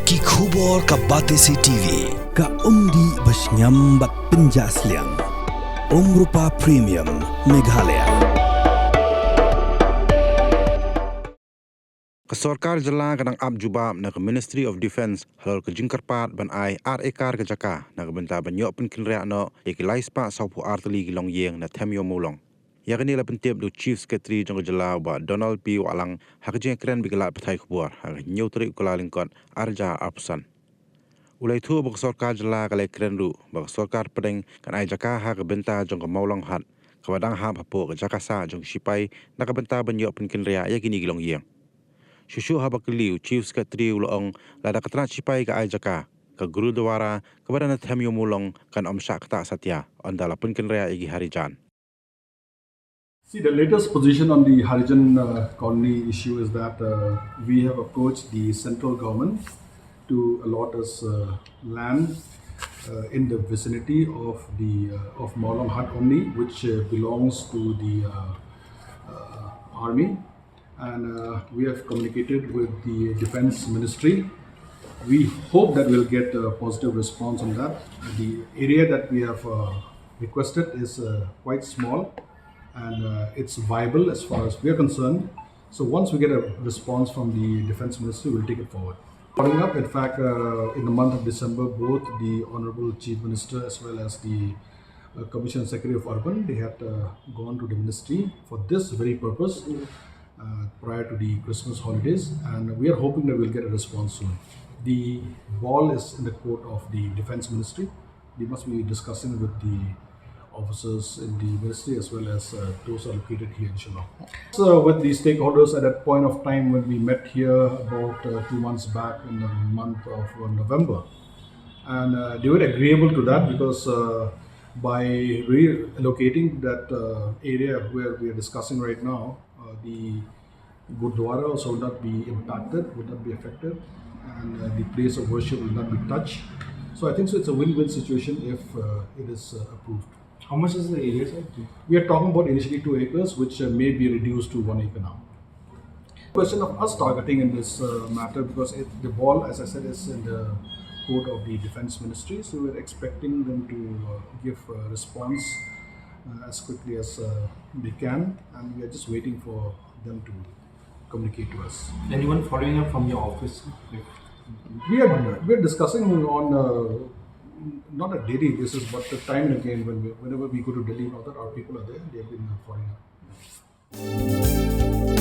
की खबर का बातें से TV ka umdi bashnyam bat penjasliang Rupa Premium Meghalaya Kesorkar jela kadang abjubab na Ministry of Defence halal ke jingkarpat ban ai ekar ke jaka na benta banyok pen Kynriah no ikilais pa saupu arteli gilong yeng na Ïewmawlong. Yakni la pentip du Chief Secretary jong jela ba Donald P. Walang hakje kren bigelat petai khubur hak nyutri kulalingkot arja apsan. Ulai thu bak sorkar jela kale kren ru bak sorkar pedeng kan ai jaka hak benta jong Ïewmawlong hat kabadang ha hapo ke jaka sa jong sipai na benta banyok pen Kynriah yakini gilong yeng. Shushu habakliu Chief Secretary Ïewmawlong lada katran sipai ke ai jaka ke Gurudwara kepada na Ïewmawlong kan Shah Ktah satya andala pen Kynriah igi Harijan. See, the latest position on the Harijan colony issue is that we have approached the central government to allot us land in the vicinity of the of Ïewmawlong Hut only, which belongs to the army, and we have communicated with the Defence Ministry. We hope that we'll get a positive response on that. The area that we have requested is quite small, and it's viable as far as we are concerned. So once we get a response from the Defence Ministry, we'll take it forward. Following up, in fact, in the month of December, both the Honourable Chief Minister as well as the Commissioner Secretary of Urban, they had gone to the Ministry for this very purpose prior to the Christmas holidays, and we are hoping that we'll get a response soon. The ball is in the court of the Defence Ministry. They must be discussing with the officers in the ministry as well as those are located here in Shah. So with the stakeholders at that point of time when we met here about 2 months back in the month of November, and they were agreeable to that because by relocating that area where we are discussing right now, the Gurudwara also would not be impacted, would not be affected, and the place of worship will not be touched. So I think it's a win-win situation if it is approved. How much is the area, sir? We are talking about initially 2 acres, which may be reduced to 1 acre now. Question of us targeting in this matter because the ball, as I said, is in the court of the Defence Ministry, so we're expecting them to give a response as quickly as they can, and we are just waiting for them to communicate to us. Anyone following up from your office? We are discussing on not a daily basis, but the time and again whenever we go to Delhi and all that, our people are there. They have been following up.